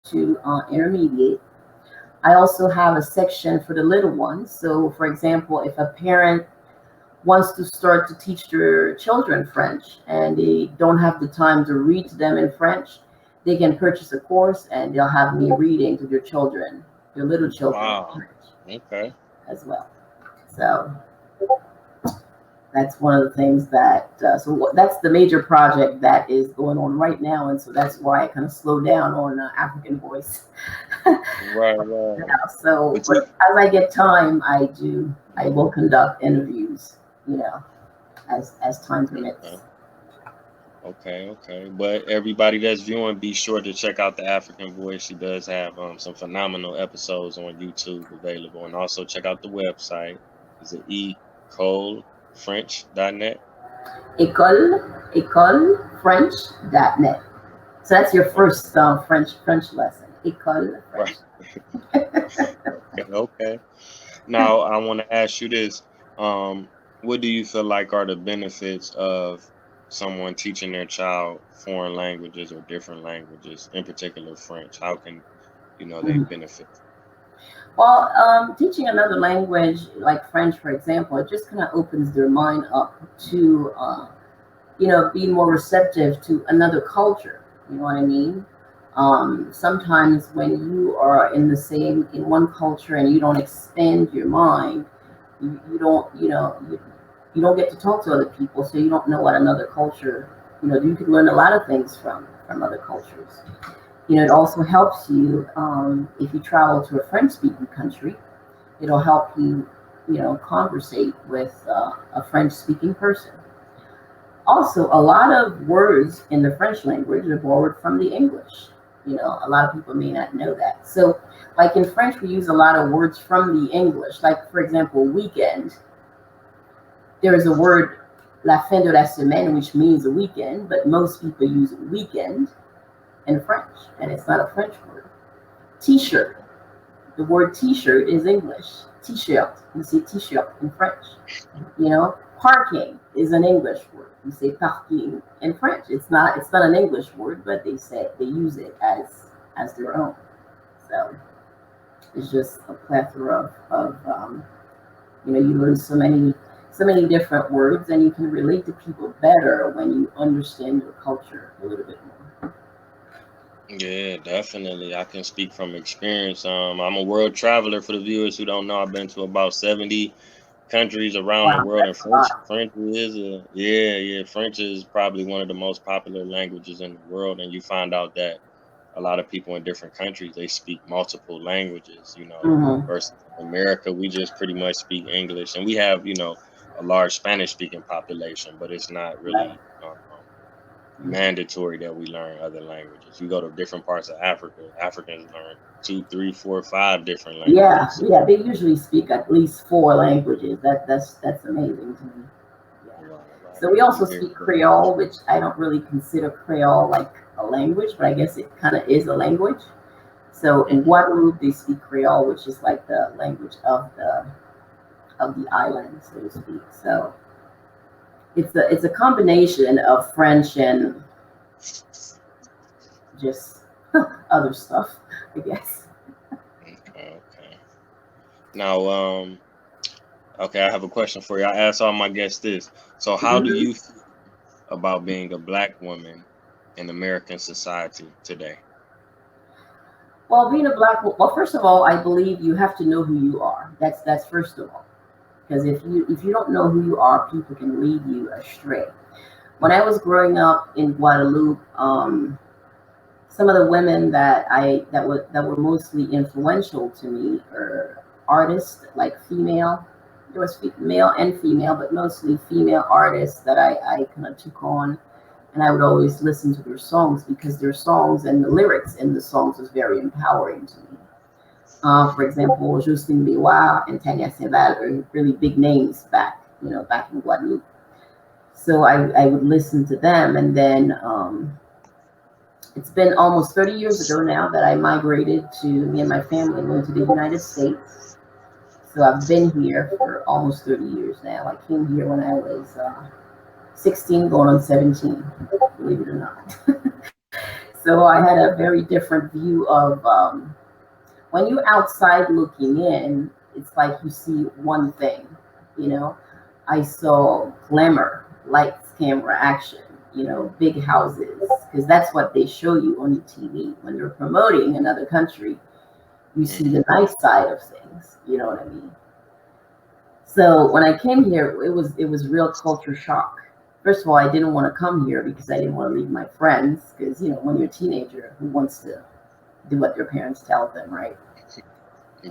to intermediate. I also have a section for the little ones. So, for example, if a parent wants to start to teach their children French and they don't have the time to read to them in French, they can purchase a course and they'll have me reading to their children, their little children in Wow. French Okay. as well. So that's one of the things that, that's the major project that is going on right now. And so that's why I kind of slowed down on African Voice. Right, right. So, But but you as I get time, I will conduct interviews, as time okay. permits. Okay, okay. But everybody that's viewing, be sure to check out the African Voice. She does have some phenomenal episodes on YouTube available, and also check out the website. Is it ecolefrench.net? Écolefrench.net. So that's your Okay, first French lesson. École right. French. Okay, okay. Now I want to ask you this: what do you feel like are the benefits of someone teaching their child foreign languages or different languages, in particular French? How can they Mhm. benefit? Well, teaching another language like French, for example, it just kind of opens their mind up to, be more receptive to another culture. You know what I mean? Sometimes when you are in one culture and you don't expand your mind, you don't, you don't get to talk to other people, so you don't know what another culture, you can learn a lot of things from other cultures. It also helps you if you travel to a French speaking country. It'll help you, conversate with a French speaking person. Also, a lot of words in the French language are borrowed from the English. A lot of people may not know that. So, like in French, we use a lot of words from the English. Like, for example, weekend. There is a word, la fin de la semaine, which means a weekend, but most people use weekend in French, and it's not a French word. T-shirt. The word T-shirt is English. T-shirt. You say T-shirt in French. Parking is an English word. You say parking in French. It's not an English word, but they use it as their own. So it's just a plethora you learn so many different words, and you can relate to people better when you understand your culture a little bit more. Yeah, definitely. I can speak from experience. I'm a world traveler. For the viewers who don't know, I've been to about 70 countries around the Wow, world, and that's a lot. French is a yeah, yeah. French is probably one of the most popular languages in the world, and you find out that a lot of people in different countries they speak multiple languages. Hmm. Versus in America, we just pretty much speak English, and we have a large Spanish speaking population, but it's not Right. really mandatory that we learn other languages. You go to different parts of Africa, Africans learn two, three, four, five different Yeah, languages. yeah. They usually speak at least four languages. That's amazing to me. Yeah. Right, right. So we You also hear speak different. Creole, which I don't really consider Creole like a language, but I guess it kind of is a language. So in Hmm. Guadeloupe, they speak Creole, which is like the language of the island, so to speak. So it's a combination of French and just other stuff, I guess. Okay, okay. Now, okay, I have a question for you. I ask all my guests this. So, how do Hmm. you feel about being a black woman in American society today? Well, being a well, first of all, I believe you have to know who you are. That's first of all, because if you don't know who you are, people can lead you astray. When I was growing up in Guadeloupe, some of the women that were mostly influential to me are artists, like female. There was male and female, but mostly female artists that I kind of took on, and I would always listen to their songs because their songs and the lyrics in the songs was very empowering to me. For example, Justine Biwa and Tanya Seval are really big names back in Guadeloupe. So I would listen to them, and then it's been almost 30 years ago now that I migrated to me and my family went to the United States. So I've been here for almost 30 years now. I came here when I was 16, going on 17, believe it or not. So I had a very different view of when you're outside looking in, it's like you see one thing, you know. I saw glamour, lights, camera, action, big houses, because that's what they show you on your TV when they're promoting another country. You see Mhm. the nice side of things, you know what I mean? So when I came here, it was real culture shock. First of all, I didn't want to come here because I didn't want to leave my friends. Because when you're a teenager, who wants to do what their parents tell them, right?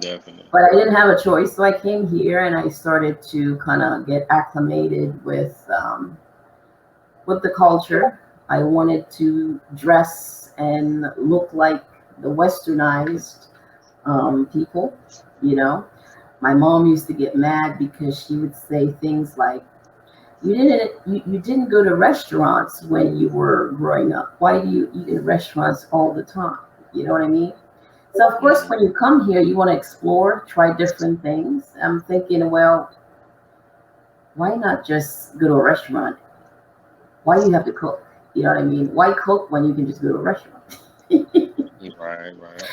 Definitely. But I didn't have a choice, so I came here and I started to kind of get acclimated with the culture. I wanted to dress and look like the westernized people, you know. My mom used to get mad because she would say things like, you didn't go to restaurants when you were growing up. Why do you eat in restaurants all the time? You know what I mean? So of course, Hmm. when you come here, you want to explore, try different things. I'm thinking, well, why not just go to a restaurant? Why do you have to cook? You know what I mean? Why cook when you can just go to a restaurant? Right, right.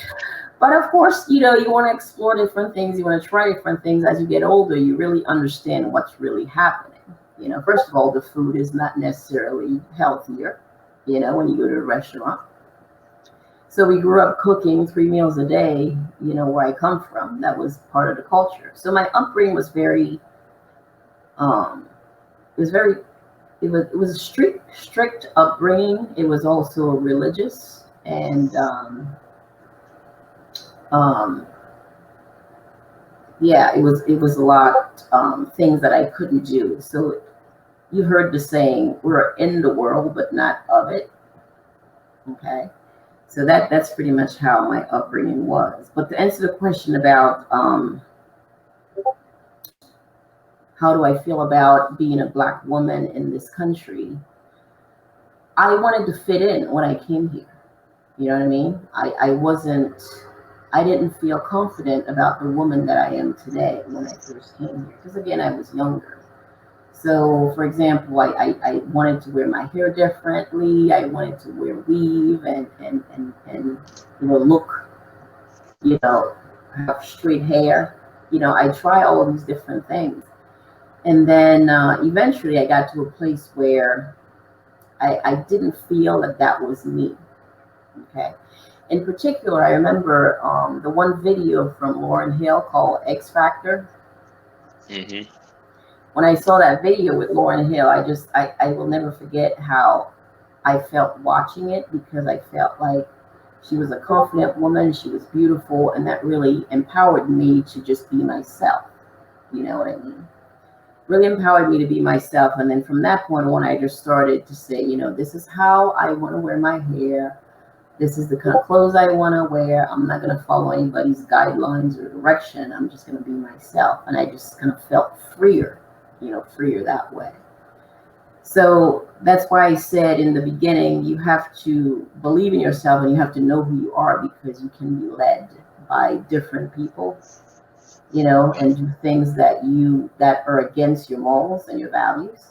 But of course, you want to explore different things. You want to try different things. As you get older, you really understand what's really happening. First of all, the food is not necessarily healthier, when you go to a restaurant. So we grew up cooking 3 meals a day, where I come from. That was part of the culture. So my upbringing was um, it was very, it was a strict upbringing. It was also religious, and um, yeah, it was a lot things that I couldn't do. So you heard the saying, "We're in the world, but not of it." Okay, so that's pretty much how my upbringing was. But to answer the question about how do I feel about being a black woman in this country, I wanted to fit in when I came here. You know what I mean? I didn't feel confident about the woman that I am today when I first came here. Because again, I was younger. So, for example, I wanted to wear my hair differently. I wanted to wear weave and look, you know, have straight hair. I try all these different things. And then eventually I got to a place where I didn't feel that that was me. Okay. In particular, I remember the one video from Lauren Hill called X Factor. Hmm. When I saw that video with Lauren Hill, I will never forget how I felt watching it, because I felt like she was a confident woman, she was beautiful, and that really empowered me to just be myself. You know what I mean? Really empowered me to be myself. And then from that point on, I just started to say, this is how I want to wear my hair. This is the kind of clothes I want to wear. I'm not going to follow anybody's guidelines or direction. I'm just going to be myself. And I just kind of felt freer, freer that way. So that's why I said in the beginning, you have to believe in yourself and you have to know who you are, because you can be led by different people, and do things that are against your morals and your values,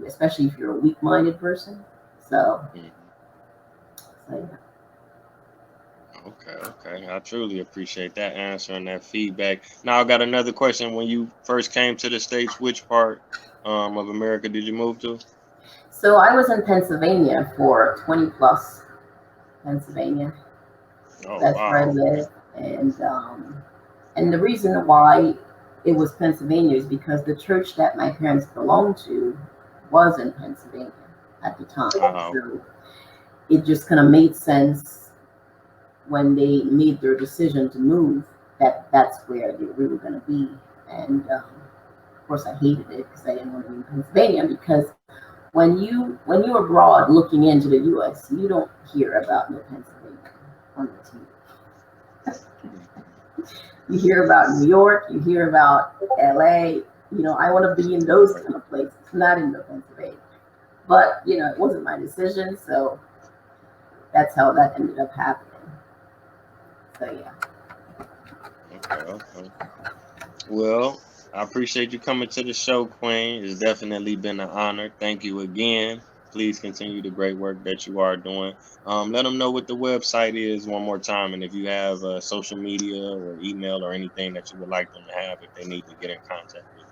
especially if you're a weak-minded person. So, yeah. Okay, okay. I truly appreciate that answer and that feedback. Now I got another question. When you first came to the States, which part of America did you move to? So I was in Pennsylvania for 20 plus, Pennsylvania. Oh That's where I wow. Okay. live. And the reason why it was Pennsylvania is because the church that my parents belonged to was in Pennsylvania at the time. Okay. So it just kind of made sense when they made their decision to move, that that's where we were going to be. And of course, I hated it because I didn't want to be in Pennsylvania. Because when you're abroad looking into the U.S., you don't hear about no Pennsylvania on the TV. You hear about New York, you hear about L.A. I want to be in those kind of places, not in the Pennsylvania. But it wasn't my decision, so that's how that ended up happening. So yeah. Okay. Okay. Well, I appreciate you coming to the show, Queen. It's definitely been an honor. Thank you again. Please continue the great work that you are doing. Let them know what the website is one more time, and if you have social media or email or anything that you would like them to have if they need to get in contact with